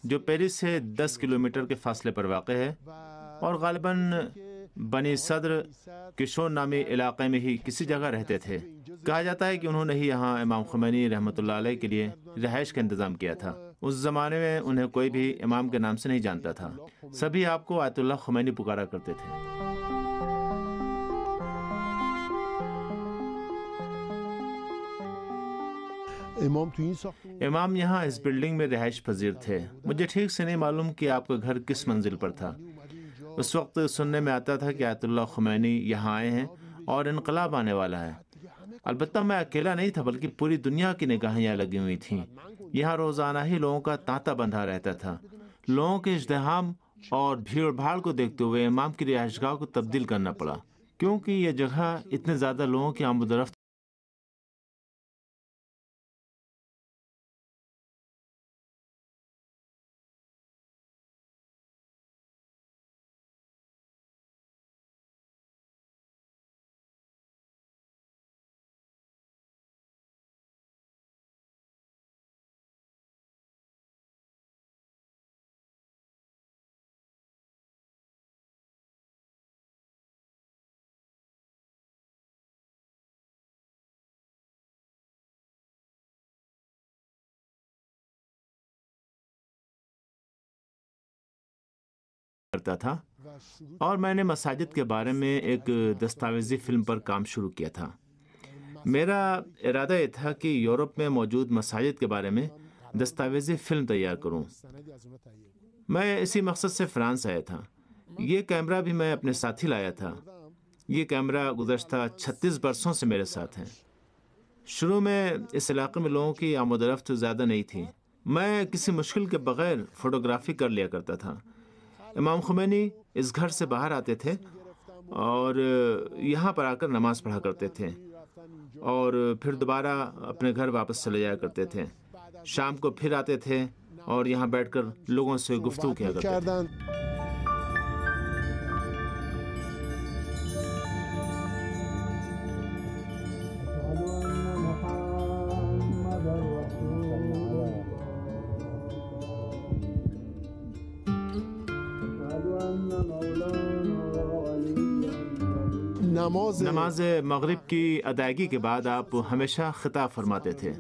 جو پیرس سے 10 کلومیٹر کے فاصلے پر واقع ہے اور غالباً بنی صدر کشون نامی علاقے میں ہی کسی جگہ رہتے تھے۔ کہا جاتا ہے کہ انہوں نے ہی یہاں امام خمینی رحمۃ اللہ علیہ کے لیے رہائش کا انتظام کیا تھا۔ اس زمانے میں انہیں کوئی بھی امام کے نام سے نہیں جانتا تھا، سبھی آپ کو آیت اللہ خمینی پکارا کرتے تھے۔ امام یہاں اس بلڈنگ میں رہائش پذیر تھے۔ مجھے ٹھیک سے نہیں معلوم کہ آپ کا گھر کس منزل پر تھا۔ اس وقت سننے میں آتا تھا کہ آیت اللہ خمینی یہاں آئے ہیں اور انقلاب آنے والا ہے۔ البتہ میں اکیلا نہیں تھا، بلکہ پوری دنیا کی نگاہیں یہاں لگی ہوئی تھیں۔ یہاں روزانہ ہی لوگوں کا تانتا بندھا رہتا تھا۔ لوگوں کے ازدحام اور بھیڑ بھاڑ کو دیکھتے ہوئے امام کی رہائش گاہ کو تبدیل کرنا پڑا، کیونکہ یہ جگہ اتنے زیادہ لوگوں کی آمد و رفت کرتا تھا، اور میں نے مساجد کے بارے میں ایک دستاویزی فلم پر کام شروع کیا تھا۔ میرا ارادہ یہ تھا کہ یورپ میں موجود مساجد کے بارے میں دستاویزی فلم تیار کروں۔ میں اسی مقصد سے فرانس آیا تھا۔ یہ کیمرہ بھی میں اپنے ساتھ ہی لایا تھا۔ یہ کیمرہ گزشتہ 36 برسوں سے میرے ساتھ ہے۔ شروع میں اس علاقے میں لوگوں کی آمد و رفت زیادہ نہیں تھی۔ میں کسی مشکل کے بغیر فوٹوگرافی کر لیا کرتا تھا۔ امام خمینی اس گھر سے باہر آتے تھے اور یہاں پر آ کر نماز پڑھا کرتے تھے، اور پھر دوبارہ اپنے گھر واپس چلے جایا کرتے تھے۔ شام کو پھر آتے تھے اور یہاں بیٹھ کر لوگوں سے گفتگو کیا کرتے تھے۔ نماز مغرب کی ادائیگی کے بعد آپ ہمیشہ خطاب فرماتے تھے۔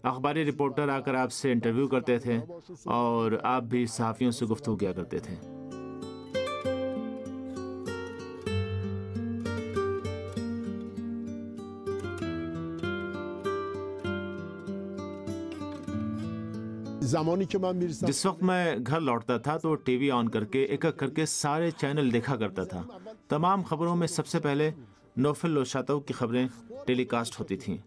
اخباری رپورٹر آ کر آپ سے انٹرویو کرتے تھے اور آپ بھی صحافیوں سے گفتگو کیا کرتے تھے۔ جس وقت میں گھر لوٹتا تھا تو ٹی وی آن کر کے ایک ایک کر کے سارے چینل دیکھا کرتا تھا۔ تمام خبروں میں سب سے پہلے نوفل لوشاتو کی خبریں ٹیلی کاسٹ ہوتی تھیں،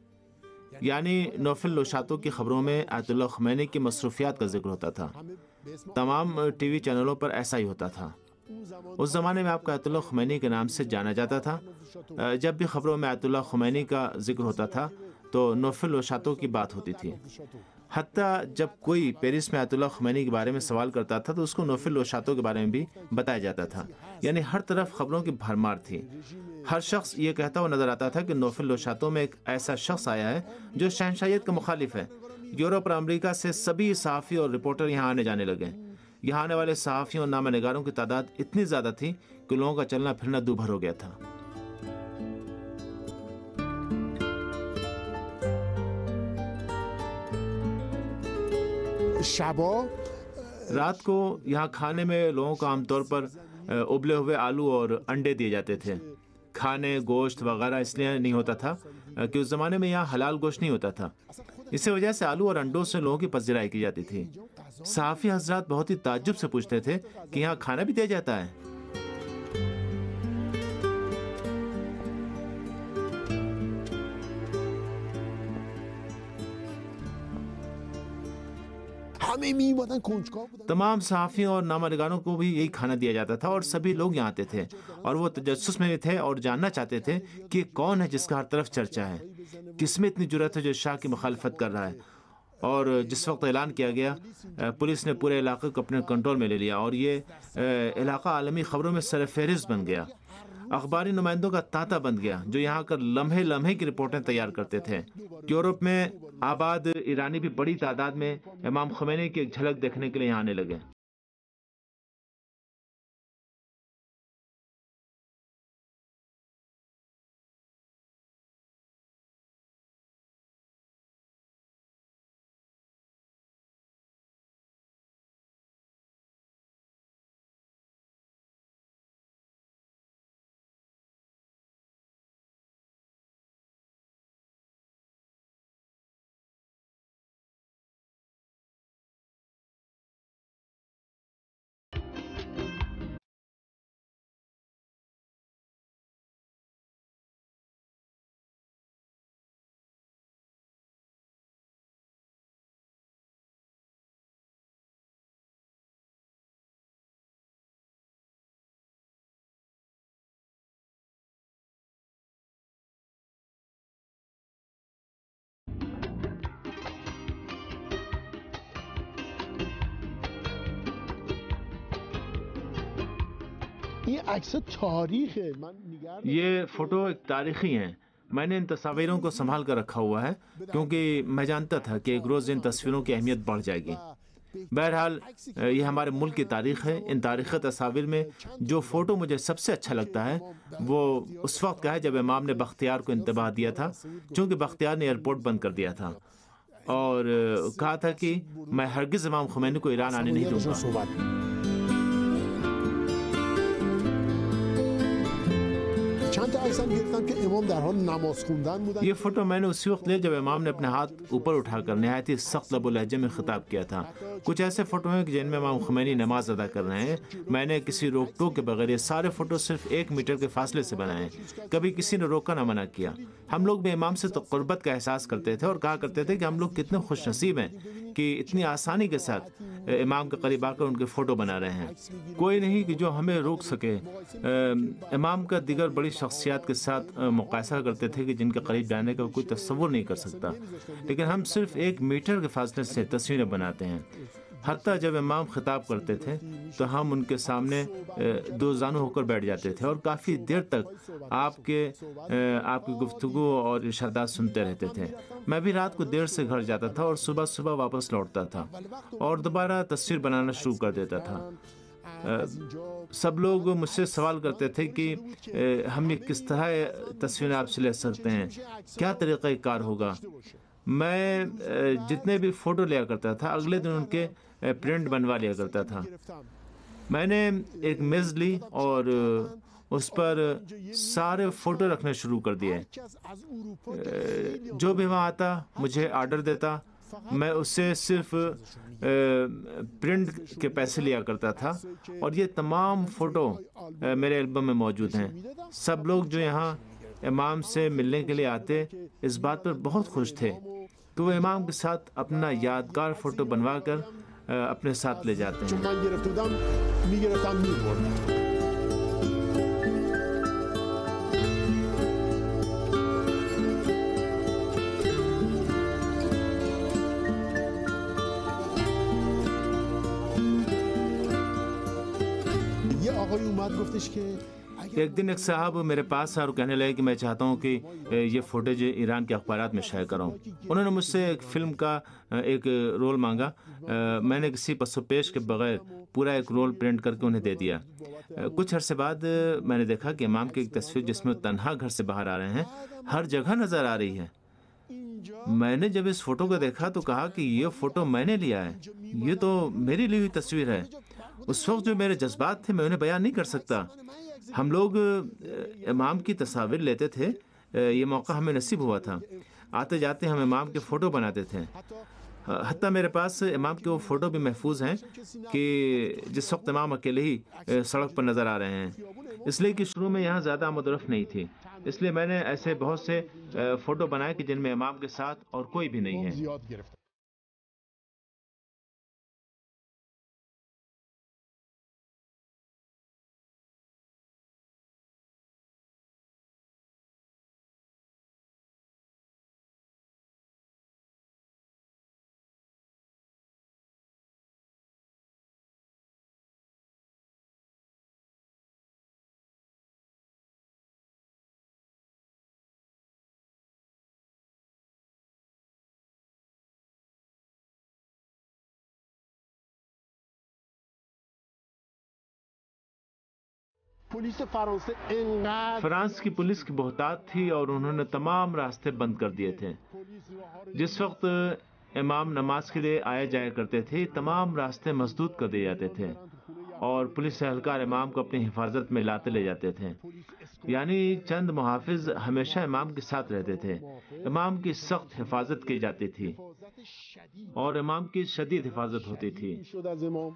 یعنی نوفل لوشاتو کی خبروں میں آیت اللہ خمینی کی مصروفیات کا ذکر ہوتا تھا۔ تمام ٹی وی چینلوں پر ایسا ہی ہوتا تھا۔ اس زمانے میں آپ کا آیت اللہ خمینی کے نام سے جانا جاتا تھا۔ جب بھی خبروں میں آیت اللہ خمینی کا ذکر ہوتا تھا تو نوفل لوشاتو کی بات ہوتی تھی۔ حتیٰ جب کوئی پیرس میں آیت اللہ خمینی کے بارے میں سوال کرتا تھا تو اس کو نوفل لوشاتو کے بارے میں بھی بتایا جاتا تھا۔ یعنی ہر طرف خبروں کی بھرمار تھی۔ ہر شخص یہ کہتا ہوا نظر آتا تھا کہ نوفل لوشاتو میں ایک ایسا شخص آیا ہے جو شہنشاہیت کا مخالف ہے۔ یورپ اور امریکہ سے سبھی صحافی اور رپورٹر یہاں آنے جانے لگے۔ یہاں آنے والے صحافیوں اور نامہ نگاروں کی تعداد اتنی زیادہ تھی کہ لوگوں کا چلنا پھرنا دوبھر ہو گیا تھا۔ رات کو یہاں کھانے میں لوگوں کو عام طور پر ابلے ہوئے آلو اور انڈے دیے جاتے تھے۔ کھانے گوشت وغیرہ اس لیے نہیں ہوتا تھا کہ اس زمانے میں یہاں حلال گوشت نہیں ہوتا تھا، اسی وجہ سے آلو اور انڈوں سے لوگوں کی پذیرائی کی جاتی تھی۔ صحافی حضرات بہت ہی تعجب سے پوچھتے تھے کہ یہاں کھانا بھی دیا جاتا ہے۔ تمام صحافیوں اور نامہ نگاروں کو بھی یہی کھانا دیا جاتا تھا اور سبھی لوگ یہاں آتے تھے اور وہ تجسس میں تھے اور جاننا چاہتے تھے کہ کون ہے جس کا ہر طرف چرچا ہے، کس میں اتنی جرأت ہے جو شاہ کی مخالفت کر رہا ہے۔ اور جس وقت اعلان کیا گیا پولیس نے پورے علاقے کو اپنے کنٹرول میں لے لیا اور یہ علاقہ عالمی خبروں میں سر فہرست بن گیا۔ اخباری نمائندوں کا تانتا بن گیا جو یہاں کر لمحے لمحے کی رپورٹیں تیار کرتے تھے۔ یورپ میں آباد ایرانی بھی بڑی تعداد میں امام خمینی کی ایک جھلک دیکھنے کے لیے یہاں آنے لگے۔ یہ فوٹو ایک تاریخی ہیں۔ میں نے ان تصاویروں کو سنبھال کر رکھا ہوا ہے کیونکہ میں جانتا تھا کہ ایک روز ان تصویروں کی اہمیت بڑھ جائے گی۔ بہرحال یہ ہمارے ملک کی تاریخ ہے۔ ان تاریخی تصاویر میں جو فوٹو مجھے سب سے اچھا لگتا ہے وہ اس وقت کا ہے جب امام نے بختیار کو انتباہ دیا تھا، چونکہ بختیار نے ایئرپورٹ بند کر دیا تھا اور کہا تھا کہ میں ہرگز امام خمینی کو ایران آنے نہیں دوں گا۔ یہ فوٹو میں نے اسی وقت لیا جب امام نے اپنے ہاتھ اوپر اٹھا کر نہایت ہی سخت لب و لہجے میں خطاب کیا تھا۔ کچھ ایسے فوٹو ہیں جن میں امام خمینی نماز ادا کر رہے ہیں۔ میں نے کسی روک ٹوک کے بغیر یہ سارے فوٹو صرف 1 میٹر کے فاصلے سے بنائے ہیں۔ کبھی کسی نے روکا نہ منع کیا۔ ہم لوگ بھی امام سے تو قربت کا احساس کرتے تھے اور کہا کرتے تھے کہ ہم لوگ کتنے خوش نصیب ہیں کہ اتنی آسانی کے ساتھ امام کے قریب آ کر ان کے فوٹو بنا رہے ہیں۔ کوئی نہیں کہ جو ہمیں روک سکے۔ امام کا دیگر بڑی شخصیات کے ساتھ مقایسہ کرتے تھے کہ جن کے قریب جانے کا کوئی تصور نہیں کر سکتا، لیکن ہم صرف 1 میٹر کے فاصلے سے تصویریں بناتے ہیں۔ حتیٰ جب امام خطاب کرتے تھے تو ہم ان کے سامنے 2 زانو ہو کر بیٹھ جاتے تھے اور کافی دیر تک آپ کی گفتگو اور ارشادات سنتے رہتے تھے۔ میں بھی رات کو دیر سے گھر جاتا تھا اور صبح واپس لوٹتا تھا اور دوبارہ تصویر بنانا شروع کر دیتا تھا۔ سب لوگ مجھ سے سوال کرتے تھے کہ ہم یہ کس طرح تصویریں آپ سے لے سکتے ہیں، کیا طریقہ کار ہوگا۔ میں جتنے بھی فوٹو لیا کرتا تھا اگلے دن ان کے پرنٹ بنوا لیا کرتا تھا۔ میں نے ایک میز لی اور اس پر سارے فوٹو رکھنے شروع کر دیے۔ جو بھی وہاں آتا مجھے آرڈر دیتا، میں اس سے صرف پرنٹ کے پیسے لیا کرتا تھا اور یہ تمام فوٹو میرے البم میں موجود ہیں۔ سب لوگ جو یہاں امام سے ملنے کے لیے آتے اس بات پر بہت خوش تھے کہ وہ امام کے ساتھ اپنا یادگار فوٹو بنوا کر اپنے ساتھ لے جاتے ہیں۔ ایک دن ایک صاحب میرے پاس اور کہنے لگے کہ میں چاہتا ہوں کہ یہ فوٹیج ایران کے اخبارات میں شائع کروں۔ انہوں نے مجھ سے ایک فلم کا ایک رول مانگا۔ میں نے کسی پس و پیش کے بغیر پورا ایک رول پرنٹ کر کے انہیں دے دیا۔ کچھ عرصے بعد میں نے دیکھا کہ امام کی ایک تصویر جس میں تنہا گھر سے باہر آ رہے ہیں ہر جگہ نظر آ رہی ہے۔ میں نے جب اس فوٹو کو دیکھا تو کہا کہ یہ فوٹو میں نے لیا ہے، یہ تو میری لی ہوئی تصویر ہے۔ اس وقت جو میرے جذبات تھے میں انہیں بیان نہیں کر سکتا۔ ہم لوگ امام کی تصاویر لیتے تھے، یہ موقع ہمیں نصیب ہوا تھا۔ آتے جاتے ہم امام کے فوٹو بناتے تھے۔ حتیٰ میرے پاس امام کے وہ فوٹو بھی محفوظ ہیں کہ جس وقت امام اکیلے ہی سڑک پر نظر آ رہے ہیں، اس لیے کہ شروع میں یہاں زیادہ آمد و رفت نہیں تھی، اس لیے میں نے ایسے بہت سے فوٹو بنائے کہ جن میں امام کے ساتھ اور کوئی بھی نہیں ہے۔ پلیس فرانسه انقدر فرانس کی پولیس کی بہتات تھی اور انہوں نے تمام راستے بند کر دیے تھے. جس وقت امام نماز کے لیے آیا جایا کرتے تھے تمام راستے مسدود کر دیے جاتے تھے اور پولیس اہلکار امام کو اپنی حفاظت میں لاتے لے جاتے تھے. یعنی چند محافظ ہمیشہ امام کے ساتھ رہتے تھے. امام کی سخت حفاظت کی جاتی تھی اور امام کی شدید حفاظت ہوتی تھی. شد از امام.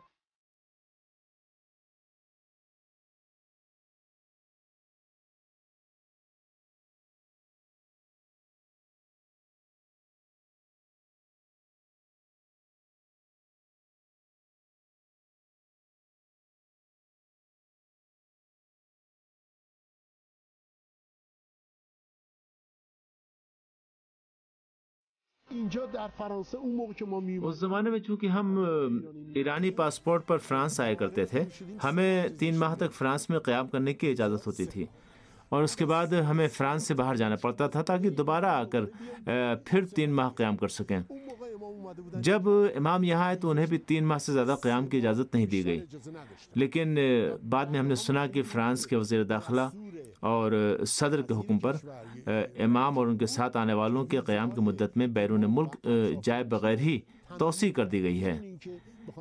اینجا در فرانسه اون موقع که ما اس زمانے میں چونکہ ہم ایرانی پاسپورٹ پر فرانس آیا کرتے تھے ہمیں 3 ماہ تک فرانس میں قیام کرنے کی اجازت ہوتی تھی اور اس کے بعد ہمیں فرانس سے باہر جانا پڑتا تھا تاکہ دوبارہ آ کر پھر 3 ماہ قیام کر سکیں. جب امام یہاں آئے تو انہیں بھی 3 ماہ سے زیادہ قیام کی اجازت نہیں دی گئی، لیکن بعد میں ہم نے سنا کہ فرانس کے وزیر داخلہ اور صدر کے حکم پر امام اور ان کے ساتھ آنے والوں کے قیام کی مدت میں بیرون ملک جائے بغیر ہی توسیع کر دی گئی ہے.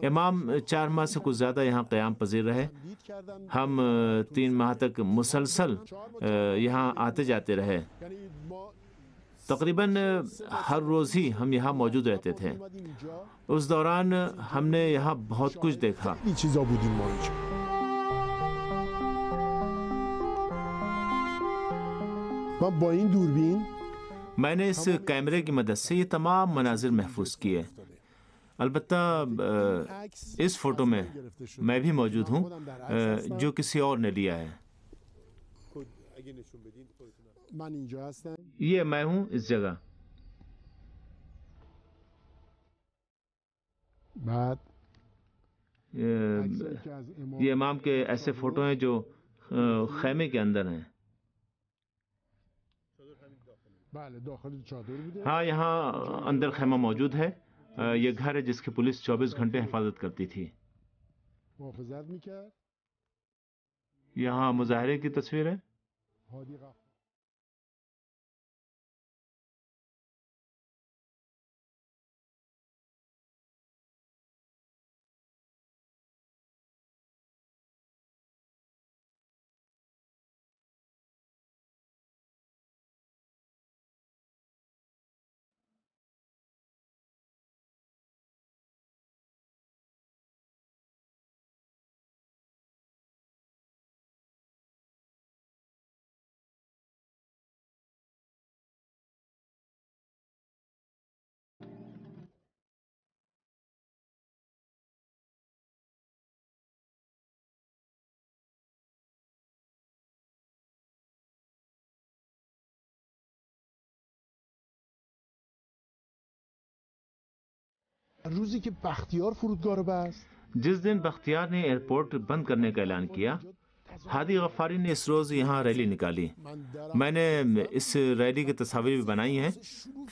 امام 4 ماہ سے کچھ زیادہ یہاں قیام پذیر رہے. ہم 3 ماہ تک مسلسل یہاں آتے جاتے رہے. تقریباً ہر روز ہی ہم یہاں موجود رہتے تھے. اس دوران ہم نے یہاں بہت کچھ دیکھا. چیزا بودیم ما اینجا. من با این دوربین میں نے اس کیمرے کی مدد سے یہ تمام مناظر محفوظ کیے. البتہ اس فوٹو میں میں بھی موجود ہوں جو کسی اور نے لیا ہے. من اینجا هستم. یہ میں ہوں اس جگہ. بعد یہ امام کے ایسے فوٹو ہیں جو خیمے کے اندر ہیں. بله داخل چادر بوده. ہاں یہاں اندر خیمہ موجود ہے. یہ گھر ہے جس کی پولیس 24 گھنٹے حفاظت کرتی تھی. محافظت میکرد. یہاں مظاہرے کی تصویر ہے. هادی غفار. روزی که بختیار فرودگاه رو بست جس دن بختیار نے ایئرپورٹ بند کرنے کا اعلان کیا ہادی غفاری نے اس روز یہاں ریلی نکالی. میں نے اس ریلی کی تصاویر بھی بنائی ہیں.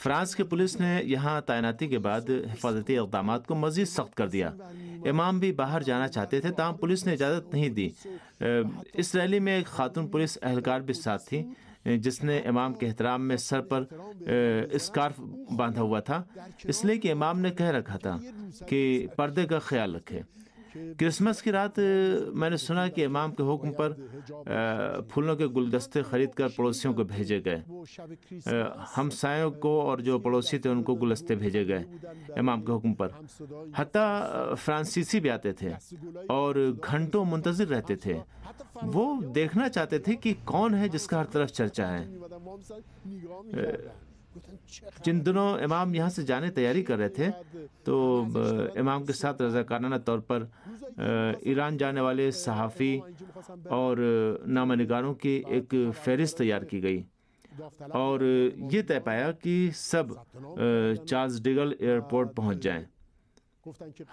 فرانس کی پولیس نے یہاں تعیناتی کے بعد حفاظتی اقدامات کو مزید سخت کر دیا. امام بھی باہر جانا چاہتے تھے تاہم پولیس نے اجازت نہیں دی. اس ریلی میں ایک خاتون پولیس اہلکار بھی ساتھ تھی جس نے امام کے احترام میں سر پر اسکارف باندھا ہوا تھا، اس لیے کہ امام نے کہہ رکھا تھا کہ پردے کا خیال رکھے. کرسمس کی رات میں نے سنا کہ امام کے حکم پر پھولوں کے گلدستے خرید کر پڑوسیوں کو بھیجے گئے. ہمسایوں کو اور جو پڑوسی تھے ان کو گلدستے بھیجے گئے امام کے حکم پر. حتیٰ فرانسیسی بھی آتے تھے اور گھنٹوں منتظر رہتے تھے. وہ دیکھنا چاہتے تھے کہ کون ہے جس کا ہر طرف چرچا ہے. جن دنوں امام یہاں سے جانے تیاری کر رہے تھے تو امام کے ساتھ رضاکارانہ طور پر ایران جانے والے صحافی اور نامہ نگاروں کی ایک فہرست تیار کی گئی اور یہ طے پایا کہ سب چارلز ڈیگل ایئرپورٹ پہنچ جائیں.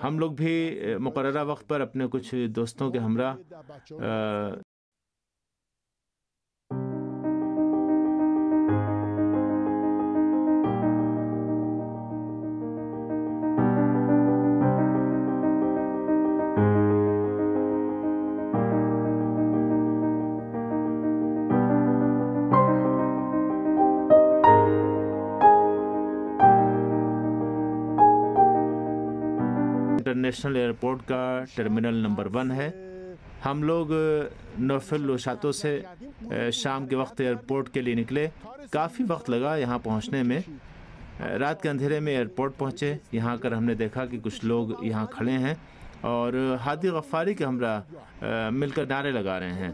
ہم لوگ بھی مقررہ وقت پر اپنے کچھ دوستوں کے ہمراہ انٹرنیشنل ایئرپورٹ کا ٹرمینل نمبر 1 ہے۔ ہم لوگ نوفل لوشاتو سے شام کے وقت ایئرپورٹ کے لیے نکلے۔ کافی وقت لگا یہاں پہنچنے میں۔ رات کے اندھیرے میں ایئرپورٹ پہنچے۔ یہاں کر ہم نے دیکھا کہ کچھ لوگ یہاں کھڑے ہیں اور ہادی غفاری کے ہمراہ مل کر نعرے لگا رہے ہیں۔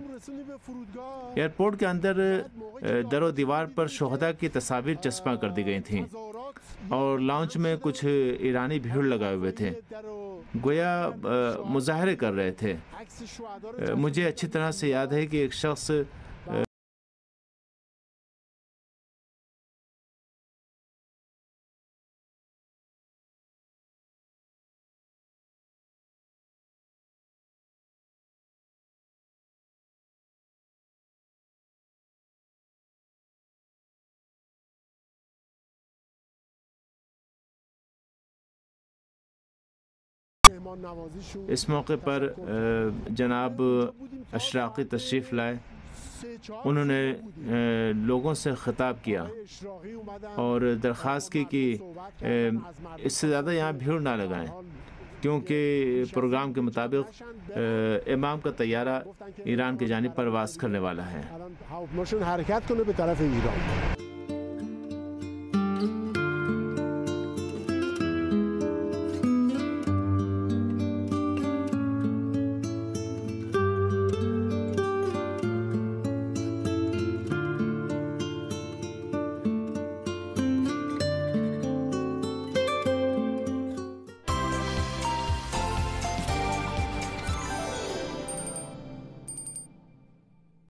ایئرپورٹ کے اندر در و دیوار پر شہداء کی تصاویر چسپاں کر دی گئی تھیں اور لاؤنج میں کچھ ایرانی بھیڑ لگائے ہوئے تھے، گویا مظاہرے کر رہے تھے۔ مجھے اچھی طرح سے یاد ہے کہ ایک شخص اس موقع پر جناب اشراقی تشریف لائے۔ انہوں نے لوگوں سے خطاب کیا اور درخواست کی کہ اس سے زیادہ یہاں بھیڑ نہ لگائیں، کیونکہ پروگرام کے مطابق امام کا طیارہ ایران کی جانب پرواز کرنے والا ہے۔